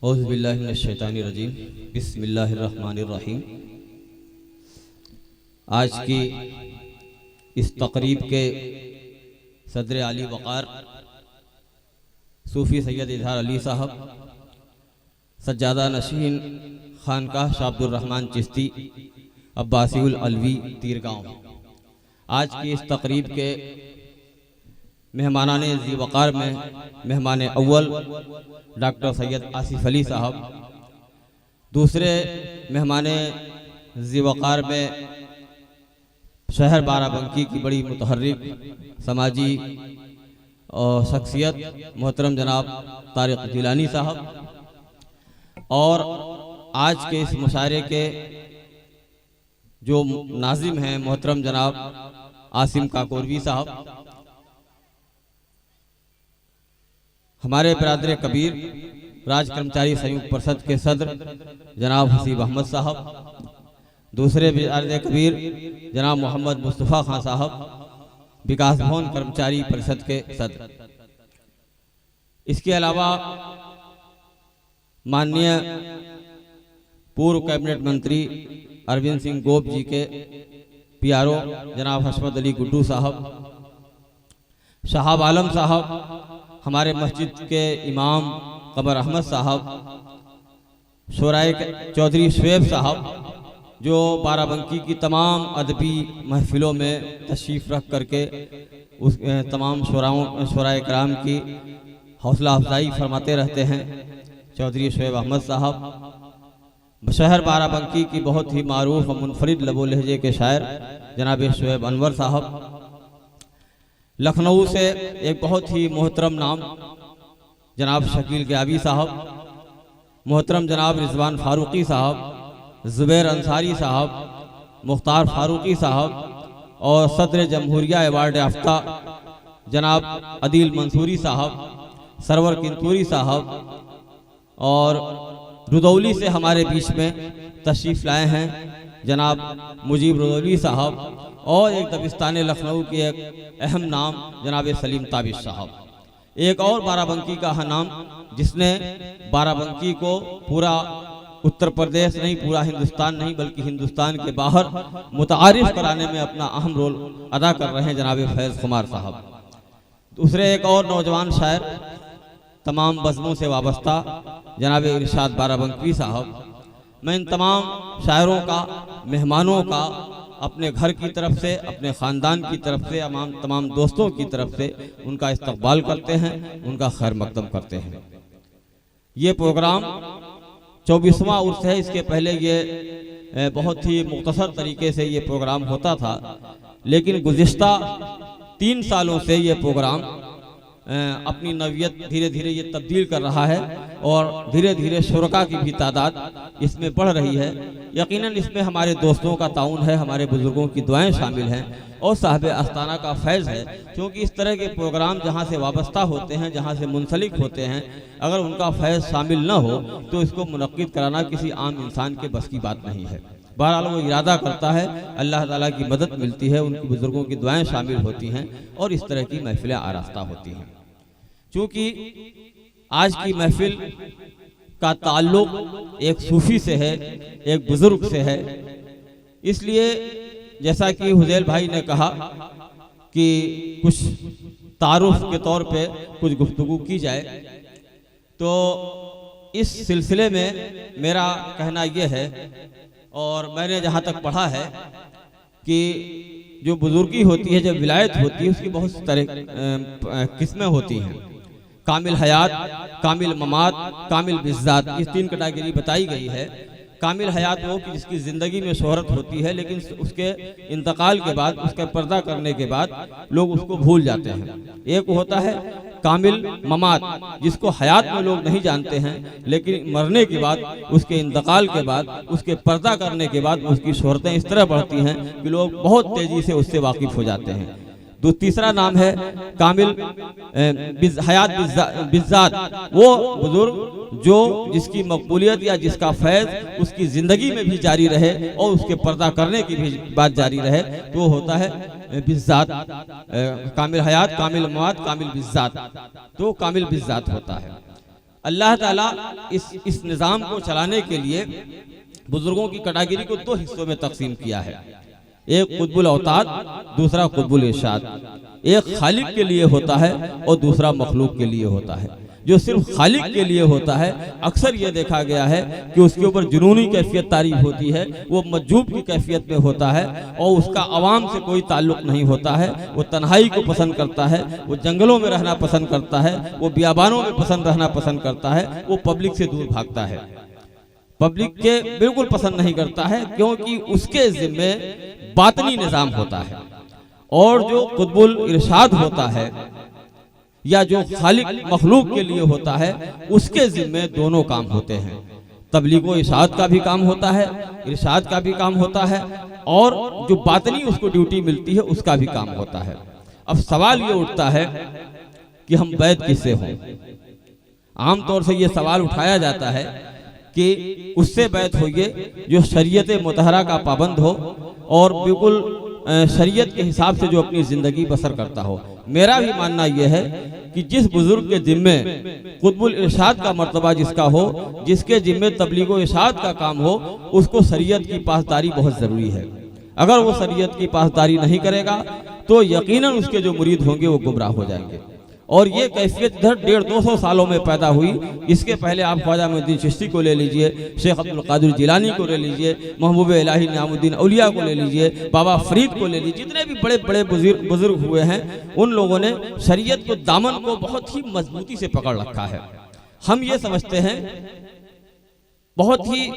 औज़ुबिल्लाहि मिनश्शैतानिर्रजीम बिस्मिल्लाहिर्रहमानिर्रहीम। आज की इस तकरीब के सदर आली वक़ार सूफ़ी सैयद इज़हार अली साहब, सज्जादा नशीन खानकाह शाह अब्दुर रहमान चिश्ती अब्बासीउल अलवी तीरगांव, आज की इस तकरीब के मेहमानाने ज़ी वक़ार में मेहमान अव्वल डॉक्टर सैयद आसिफ अली साहब, दूसरे मेहमान ज़ी वक़ार में शहर बाराबंकी की बड़ी मुतहर्रिक समाजी और शख्सियत मोहतरम जनाब तारिक जिलानी साहब, और आज के इस मुशायरे के जो नाज़िम हैं मोहतरम जनाब आसिम काकोरवी साहब, हमारे बरादर कबीर राज कर्मचारी संयुक्त परिषद के सदर जनाब हसीब अहमद साहब, दूसरे बरादर कबीर जनाब मोहम्मद मुस्तफ़ा खान साहब, विकास भवन कर्मचारी परिषद के सदर। इसके अलावा माननीय पूर्व कैबिनेट मंत्री अरविंद सिंह गोप जी के PRO जनाब हशमत अली गुड्डू साहब, शहाब आलम साहब, हमारे मस्जिद के इमाम कमर अहमद साहब, शोराए चौधरी शुएब साहब, जो बाराबंकी की तमाम अदबी महफिलों में तशरीफ़ रख करके उस तमाम शोराए कराम की हौसला अफजाई फरमाते रहते हैं। चौधरी शुएब अहमद साहब, शहर बाराबंकी की बहुत ही मारूफ और मुनफरिद लबो लहजे के शायर जनाब शुएब अनवर साहब, लखनऊ से एक बहुत ही मोहतरम नाम जनाब शकील ग्याबी साहब, मोहतरम जनाब रिजवान फारूकी साहब, ज़ुबैर अंसारी साहब, मुख्तार फारूकी साहब, और सदर जमहूरिया अवार्ड याफ्ता जनाब अदील मंसूरी साहब, सरवर किंतूरी साहब, और रुदौली से हमारे बीच में तशरीफ़ लाए हैं जनाब मुजीब रुदौली साहब, और एक दबिस्तान लखनऊ के एक अहम नाम जनाब सलीम ताबिश साहब, एक और बाराबंकी का नाम जिसने बाराबंकी को पूरा उत्तर प्रदेश नहीं, पूरा हिंदुस्तान नहीं बल्कि हिंदुस्तान के बाहर मुतारिफ कराने में अपना अहम रोल अदा कर रहे हैं जनाब फैज़ कुमार साहब। दूसरे एक और नौजवान शायर तमाम बज़मों से वाबस्ता जनाब इरशाद बाराबंकी साहब। मैं इन तमाम शायरों का, मेहमानों का अपने घर की तरफ से, अपने ख़ानदान की तरफ से, तमाम दोस्तों की तरफ से उनका इस्तकबाल करते हैं, उनका खैर मकदम करते हैं। ये प्रोग्राम 24वां उर्स है। इसके पहले ये बहुत ही मुख्तसर तरीके से ये प्रोग्राम होता था, लेकिन गुज़िश्ता 3 सालों से ये प्रोग्राम अपनी नवियत धीरे धीरे ये तब्दील कर रहा है, और धीरे धीरे शुरका की भी तादाद इसमें बढ़ रही है। यकीनन इसमें हमारे दोस्तों का ताउन है, हमारे बुजुर्गों की दुआएं शामिल हैं, और साहब आस्ताना का फैज़ है। क्योंकि इस तरह के प्रोग्राम जहाँ से वाबस्ता होते हैं, जहाँ से मुंसलिक होते हैं, अगर उनका फैज़ शामिल न हो तो इसको मुनक्किद कराना किसी आम इंसान के बस की बात नहीं है। बहरहाल वो इरादा करता है, अल्लाह ताला की मदद मिलती है, उनके बुजुर्गों की दुआएं शामिल होती हैं, और इस तरह की महफिलें आरास्ता होती हैं। चूँकि आज की महफिल का ताल्लुक एक सूफ़ी से है, एक बुजुर्ग से है, इसलिए जैसा कि हुजैल भाई ने कहा कि कुछ तारुफ के तौर पे कुछ गुफ्तगू की जाए, तो इस सिलसिले में मेरा कहना यह है, और मैंने जहाँ तक पढ़ा है कि जो बुजुर्गी होती है, जब विलायत होती है, उसकी बहुत तरह किस्में होती हैं। कामिल हयात, कामिल ममात, कामिल बिज़्ज़ात, इस 3 कैटेगरी बताई गई है। कामिल हयात वो कि जिसकी ज़िंदगी में शोहरत होती है, लेकिन उसके इंतकाल के बाद, उसका पर्दा करने के बाद लोग उसको भूल जाते हैं। एक होता है कामिल ममात, जिसको हयात में लोग नहीं जानते हैं, लेकिन मरने के बाद, उसके इंतकाल के बाद, उसके पर्दा करने के बाद उसकी शोहरतें इस तरह बढ़ती हैं कि लोग बहुत तेज़ी से उससे वाकिफ़ हो जाते हैं। तीसरा नाम है कामिल हयात बिज़्ज़ात, वो बुजुर्ग जो जिसकी मकबूलियत या जिसका फैज़ उसकी ज़िंदगी में भी जारी रहे और उसके पर्दा करने की भी बात जारी रहे, तो वो होता है बिज़्ज़ात। कामिल हयात, कामिल मवात, कामिल बिज़्ज़ात, तो कामिल बिज़्ज़ात होता है। अल्लाह ताला इस निज़ाम को चलाने के लिए बुजुर्गों की कैटेगरी को दो हिस्सों में तकसीम किया है। एक कुतुबुल औताद, दूसरा कुतुबुल इरशाद। एक खालिक के लिए होता है और दूसरा मखलूक के लिए होता है। जो सिर्फ खालिक के लिए होता है, अक्सर ये देखा गया है कि उसके ऊपर जुनूनी कैफियत तारीफ होती है, वो मजजूब की कैफियत में होता है और उसका आवाम से कोई ताल्लुक नहीं होता है। वो तन्हाई को पसंद करता है, वो जंगलों में रहना पसंद करता है, वो बियाबानों में पसंद रहना पसंद करता है, वो पब्लिक से दूर भागता है, पब्लिक के बिल्कुल पसंद नहीं करता है, क्योंकि उसके जिम्मे बातनी निज़ाम होता है। और जो कुतुबुल इरशाद होता है या जो खालिक मखलूक के लिए होता है, उसके जिम्मे दोनों काम होते हैं। तबलीग व इरशाद का भी काम होता है, इरशाद का भी काम होता है, और जो बातनी उसको ड्यूटी मिलती है उसका भी काम होता है। अब सवाल ये उठता है कि हम बैत किससे हों। आमतौर से ये सवाल उठाया जाता है कि उससे बैत होइए जो शरीयत मुतहरा का पाबंद हो और बिल्कुल शरीयत के हिसाब से जो अपनी ज़िंदगी बसर करता हो। मेरा भी मानना यह है कि जिस बुजुर्ग के जिम्मे कुतुबुल इरशाद का मर्तबा जिसका हो, जिसके जिम्मे तबलीग व इरशाद का काम हो, उसको शरीयत की पासदारी बहुत ज़रूरी है। अगर वो शरीयत की पासदारी नहीं करेगा तो यकीनन उसके जो मुरीद होंगे वो गुमराह हो जाएंगे। और ये कैफियत इधर 150-200 सालों में पैदा हुई। इसके पहले आप ख्वाजा मोइनुद्दीन चिश्ती को ले लीजिए, शेख अब्दुल कादिर जिलानी को ले लीजिए, महबूब इलाही नियामुद्दीन औलिया को ले लीजिए, बाबा फरीद को ले लीजिए, जितने भी बड़े बड़े बुजुर्ग हुए हैं, उन लोगों ने शरीयत को, दामन को बहुत ही मजबूती से पकड़ रखा है। हम ये समझते हैं, बहुत ही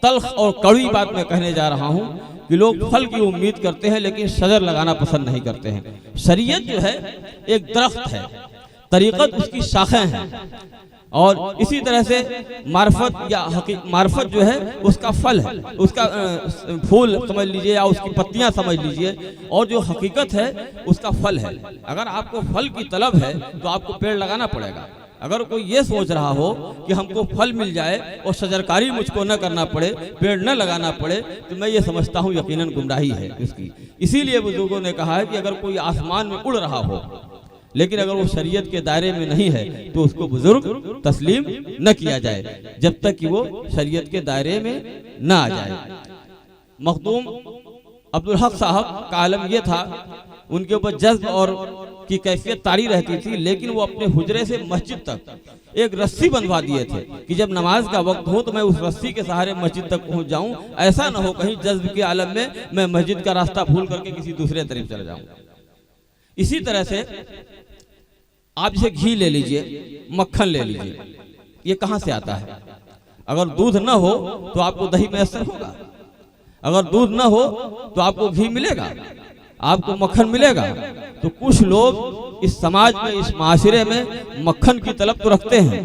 तल्ख और कड़वी बात मैं कहने जा रहा हूँ, कि लोग फल की उम्मीद करते हैं लेकिन शजर लगाना पसंद नहीं करते हैं। शरीयत जो है एक दरख्त है, तरीक़त उसकी शाखें हैं, और इसी तरह से मार्फत या मार्फत जो है उसका फल है, उसका फूल समझ लीजिए या उसकी पत्तियां समझ लीजिए, और जो हकीकत है उसका फल है। अगर आपको फल की तलब है तो आपको पेड़ लगाना पड़ेगा। अगर कोई ये सोच रहा हो कि हमको फल मिल जाए और शजरकारी मुझको न करना पड़े, पेड़ न लगाना पड़े, तो मैं ये समझता हूँ यकीनन गुमराही है उसकी। इसीलिए बुजुर्गों ने कहा है कि अगर कोई आसमान में उड़ रहा हो लेकिन अगर वो शरीयत के दायरे में नहीं है तो उसको बुजुर्ग तस्लीम न किया जाए, जब तक कि वो शरीयत के दायरे में न आ जाए। मखदूम अब्दुल हक साहब का आलम ये था, उनके ऊपर जज्ब और की कैफियत तारी रहती थी, लेकिन वो अपने हुजरे से मस्जिद तक एक रस्सी बंधवा दिए थे कि जब नमाज का वक्त हो तो मैं उस रस्सी के सहारे मस्जिद तक पहुंच जाऊं। ऐसा ना हो कहीं जज्ब के आलम में मैं मस्जिद का रास्ता भूल करके किसी दूसरे तरफ चला जाऊं। इसी तरह से आप जैसे घी ले लीजिए, मक्खन ले लीजिए, ये कहां से आता है? अगर दूध न हो तो आपको दही मैसर होगा, अगर दूध न हो तो आपको घी मिलेगा, आपको मक्खन मिलेगा। तो कुछ लोग इस समाज में, इस माशरे में मक्खन की तलब तो रखते हैं,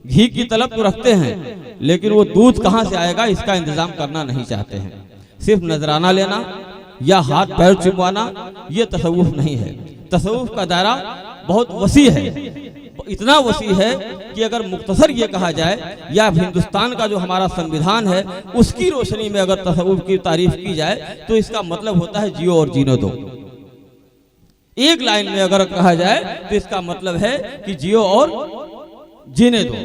घी की तलब तो रखते हैं, लेकिन वो दूध कहाँ से आएगा इसका इंतजाम करना नहीं चाहते हैं। सिर्फ नजराना लेना या हाथ पैर चुमवाना ये तसव्वुफ नहीं है। तसव्वुफ का दायरा बहुत वसी है, इतना वसी है कि अगर मुख्तसर ये कहा जाए या हिंदुस्तान का जो हमारा संविधान है उसकी रोशनी में अगर तसव्वुफ की तारीफ की जाए तो इसका मतलब होता है जियो और जीने दो। एक लाइन में अगर कहा जाए तो इसका मतलब है कि जियो और जीने दो।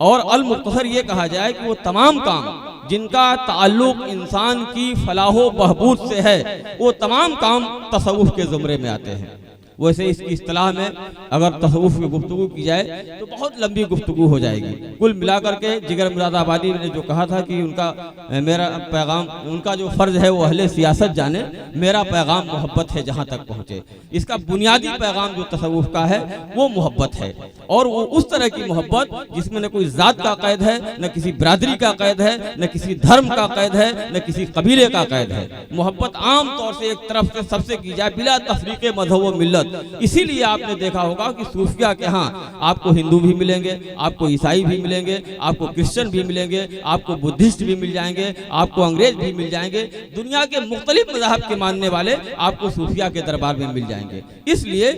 और अल मुख्तसर ये कहा जाए कि वो तमाम काम जिनका ताल्लुक इंसान की फलाहो बहबूद से है, वो तमाम काम तसव्वुफ के ज़ुमरे में आते हैं। वैसे इसकी इस्तिलाह में अगर तसव्वुफ की गुफ्तगू की जाए तो बहुत लंबी गुफ्तगू हो जाएगी। कुल मिलाकर के जिगर मुरादाबादी ने जो कहा था कि उनका मेरा पैगाम, उनका जो फ़र्ज है वो अहले सियासत जाने, मेरा पैगाम मोहब्बत है जहाँ तक पहुँचे। इसका बुनियादी पैगाम जो तसव्वुफ का है वो मोहब्बत है, और वो उस तरह की मोहब्बत जिसमें न कोई ज़ात का कैद है, न किसी बिरादरी का कैद है, न किसी धर्म का कैद है, न किसी कबीले का कैद है। मोहब्बत आम तौर से एक तरफ से सबसे की जाए बिला तफरीक़े मज़हब व मिल्लत। इसीलिए आपने देखा होगा कि सूफिया के यहाँ आपको हिंदू भी मिलेंगे, आपको ईसाई भी मिलेंगे, आपको क्रिश्चियन भी मिलेंगे, आपको बुद्धिस्ट भी मिल जाएंगे, आपको अंग्रेज भी मिल जाएंगे। दुनिया के मुख्तलिफ मज़हब के मानने वाले आपको सूफिया के दरबार में मिल जाएंगे, इसलिए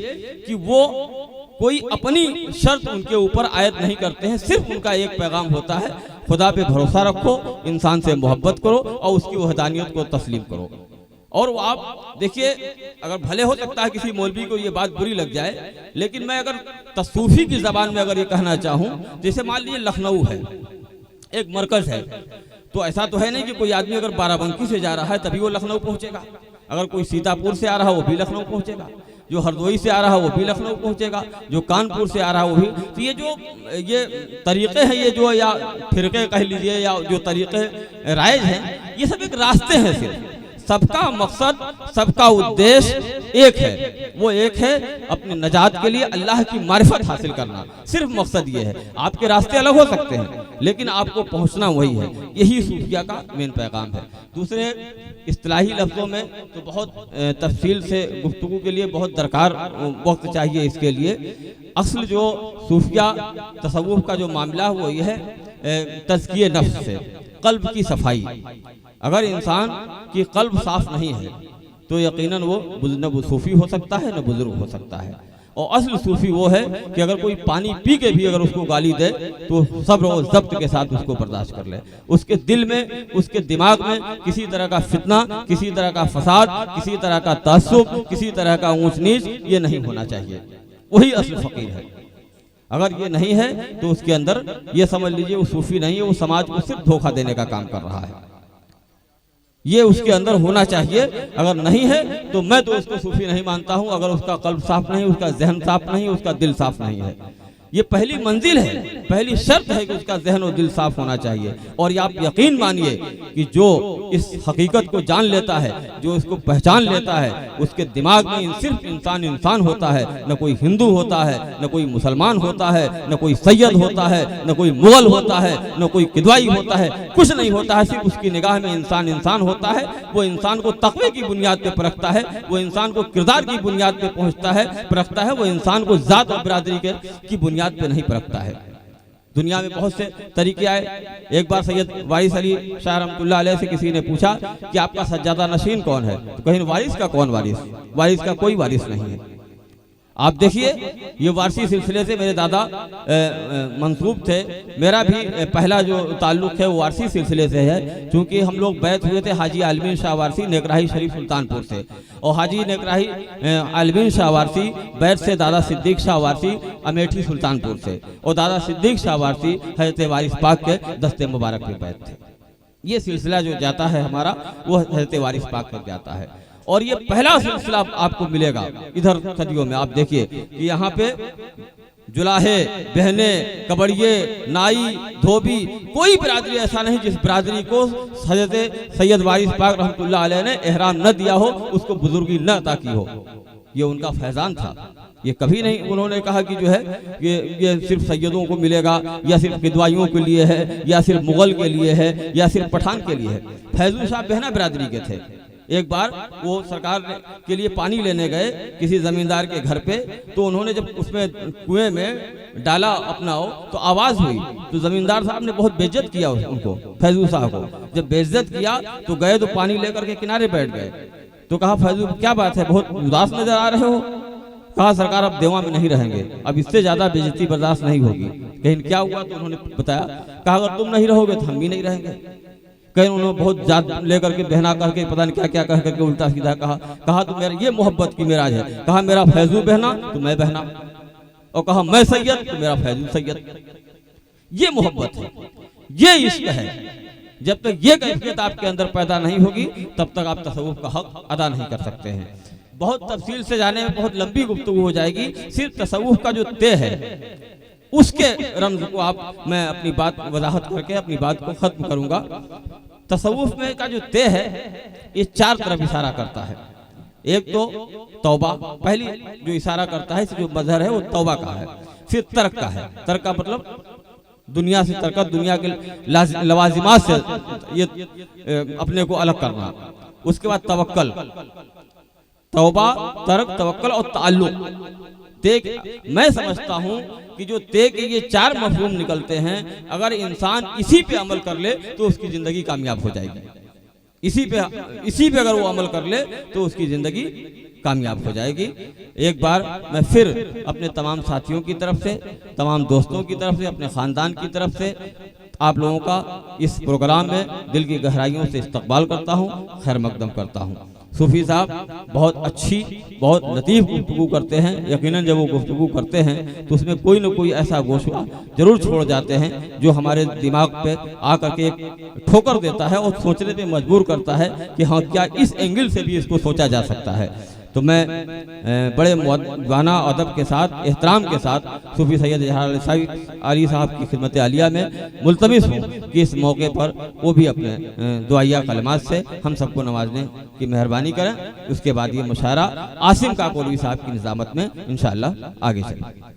कि वो कोई अपनी शर्त उनके ऊपर आयत नहीं करते हैं। सिर्फ उनका एक पैगाम होता है, खुदा पे भरोसा रखो, इंसान से मोहब्बत करो और उसकी वहदानियत को तस्लीम करो। और आप देखिए, अगर भले हो सकता है किसी मौलवी को ये बात बुरी लग जाए, लेकिन मैं अगर तसूफी की जबान में अगर ये कहना चाहूँ, जैसे मान लीजिए लखनऊ है, एक मरकज है, तो ऐसा तो है नहीं कि कोई आदमी अगर बाराबंकी से जा रहा है तभी वो लखनऊ पहुंचेगा। अगर कोई सीतापुर से आ रहा है वो भी लखनऊ पहुंचेगा, जो हरदोई से आ रहा है वो भी लखनऊ पहुंचेगा, जो कानपुर से आ रहा है वो भी। तो ये तरीक़े हैं, ये जो या फिरके कह लीजिए या जो तरीक़े राइज हैं, ये सब एक रास्ते हैं। सिर्फ सबका मकसद, सबका उद्देश्य एक है, वो एक है अपनी नजात के लिए अल्लाह की मारिफत हासिल करना। सिर्फ मकसद ये है। आपके रास्ते अलग हो सकते हैं, लेकिन आपको पहुंचना वही है। यही सूफिया का मेन पैगाम है। दूसरे इस्तिलाही लफ्ज़ों में तो बहुत तफसील से गुफ्तगू के लिए बहुत दरकार वक्त चाहिए। इसके लिए असल जो सूफिया तसव्वुफ का जो मामला है वो ये है तज़किये नफ्स से, कल्ब की सफाई। अगर इंसान की कल्ब साफ नहीं है तो यकीनन वो न सूफी हो सकता है, न बुजुर्ग हो सकता है। और असल सूफी वो है कि अगर कोई पानी पी के भी अगर उसको गाली दे तो सब्र और ज़ब्त के साथ उसको बर्दाश्त कर ले। उसके दिल में, उसके दिमाग में किसी तरह का फितना, किसी तरह का फसाद, किसी तरह का तअस्सुब, किसी तरह का ऊंच नीच ये नहीं होना चाहिए। वही असल फकीर है। अगर ये नहीं है तो उसके अंदर ये समझ लीजिए वो सूफी नहीं है, वो समाज को सिर्फ धोखा देने का काम कर रहा है। ये उसके अंदर होना चाहिए। अगर नहीं है तो मैं तो उसको सूफी नहीं मानता हूं। अगर उसका कल्ब साफ नहीं, उसका जहन साफ नहीं, उसका दिल साफ नहीं है। ये पहली मंजिल है, पहली शर्त है कि उसका जहन और दिल साफ होना चाहिए। और ये आप यकीन मानिए कि जो इस हकीकत को जान लेता है, जो इसको पहचान लेता है, उसके दिमाग में सिर्फ इंसान इंसान होता है। न कोई हिंदू होता है, न कोई मुसलमान होता है, न कोई सैयद होता है, न कोई मुगल होता है, न कोई किदवाई होता है, कुछ नहीं होता है। सिर्फ उसकी निगाह में इंसान इंसान होता है। वो इंसान को तक़वे की बुनियाद पे परखता है, वो इंसान को किरदार की बुनियाद पे पहुँचता है, परखता है। वो इंसान को ज़ात और बिरादरी की बुनियाद पे नहीं परखता है। दुनिया में बहुत से तरीके आए। एक बार सैयद वारिस अली शाह रहमतुल्लाह अलैह से किसी ने पूछा कि आपका सज्जादा नशीन कौन है, तो कहीं वारिस का कौन वारिस? वारिस का कोई वारिस नहीं है। आप देखिए, ये वारसी सिलसिले से मेरे दादा मंसूब थे। मेरा भी पहला जो ताल्लुक़ है वो वारसी सिलसिले से है, क्योंकि हम लोग बैत हुए थे हाजी आलमीन शाह वारसी नेकराही शरीफ सुल्तानपुर से, और हाजी नेकराही आलमीन शाह वारसी बैत से दादा सिद्दीक शाह वारसी अमेठी सुल्तानपुर से, और दादा सिद्दीक शाह वारसी हज़रत वारिस पाक के दस्ते मुबारक में बैत थे। ये सिलसिला जो जाता है हमारा वो हज़रत वारिस पाक तक जाता है। और ये पहला सिलसिला आपको मिलेगा इधर सदियों में। आप देखिए कि यहाँ पे जुलाहे, बहने, कबड़िए, नाई, धोबी, कोई बिरादरी ऐसा नहीं जिस बिरादरी को हज़रत सैयद वारिस पाक रहमतुल्लाह अलैह ने एहराम न दिया हो, उसको बुजुर्गी न अता की हो। ये उनका फैजान था। ये कभी नहीं उन्होंने कहा कि जो है ये सिर्फ सैयदों को मिलेगा, या सिर्फ किदवाइयों के लिए है, या सिर्फ मुगल के लिए है, या सिर्फ पठान के लिए है। फैजुल साहब बहना बिरादरी के थे। एक बार वो सरकार के लिए पानी लेने गए किसी जमींदार के घर पे, तो उन्होंने जब उसमें कुएं में डाला अपना तो आवाज हुई, तो जमींदार साहब ने बहुत बेइज्जत किया उनको, फैजू साहब को। जब बेइज्जत किया तो गए तो पानी लेकर के किनारे बैठ गए। तो कहा फैजू क्या बात है, बहुत उदास नजर आ रहे हो? कहा सरकार अब देवा में नहीं रहेंगे, अब इससे ज्यादा बेइज्जती बर्दाश्त नहीं होगी। कहीं क्या हुआ तो उन्होंने बताया, कहा अगर तुम नहीं रहोगे तो हम भी नहीं रहेंगे। कहीं उन्होंने बहुत जात लेकर के बहना करके पता नहीं क्या क्या कह करके उल्टा सीधा कहा तो मेरा ये मोहब्बत की मेराज है। कहा मेरा फैजू बहना तो मैं बहना, और कहा मैं सैयद तो मेरा फैजू सैयद। ये मोहब्बत है, ये इश्क है। जब तक ये कैफियत आपके अंदर पैदा नहीं होगी तब तक आप तसव्वुफ का हक अदा नहीं कर सकते हैं। बहुत तफसील से जाने में बहुत लंबी गुफ्तगू हो जाएगी। सिर्फ तसव्वुफ का जो तय है उसके रमज को मैं अपनी बात वजाहत करके अपनी बात को खत्म करूंगा। तसव्वुफ में का जो तय है ये चार तरफ इशारा करता है। एक तो तौबा, पहली जो इशारा करता है जो मजहर है वो तौबा का है। फिर तर्क का है, तर्क का मतलब दुनिया से तर्क, दुनिया के लवाजिमात से ये अपने को अलग करना। उसके बाद तवक्कल, तौबा, तर्क, तवक्कल और ताल्लुक। मैं समझता हूं कि जो ते के ये चार मफहूम निकलते हैं, अगर इंसान इसी पे अमल कर ले तो उसकी जिंदगी कामयाब हो जाएगी। इसी पे अगर वो अमल कर ले तो उसकी जिंदगी कामयाब हो जाएगी। एक बार मैं फिर अपने तमाम साथियों की तरफ से, तमाम दोस्तों की तरफ से, अपने खानदान की तरफ से आप लोगों का इस प्रोग्राम में दिल की गहराइयों से इस्तकबाल करता हूँ, खैर मकदम करता हूँ। सूफी साहब बहुत अच्छी, बहुत लतीफ़ गुफ्तगू करते हैं। यकीनन जब वो गुफ्तगू करते हैं तो उसमें कोई न कोई ऐसा गोशवा जरूर छोड़ जाते हैं जो हमारे दिमाग पे आकर के एक ठोकर देता है और सोचने पे मजबूर करता है कि हाँ, क्या इस एंगल से भी इसको सोचा जा सकता है। तो मैं बड़े मुअद्दबाना अदब के साथ, एहतराम के साथ सूफी सैयद इजहार अली साहब की खिदमत आलिया में मुल्तमिस हूँ कि इस मौके पर वो भी अपने दुआया कलमात से हम सबको नवाजने की मेहरबानी करें। उसके बाद ये मुशायरा आसिम काकोलवी साहब की निज़ामत में इंशाअल्लाह आगे चले।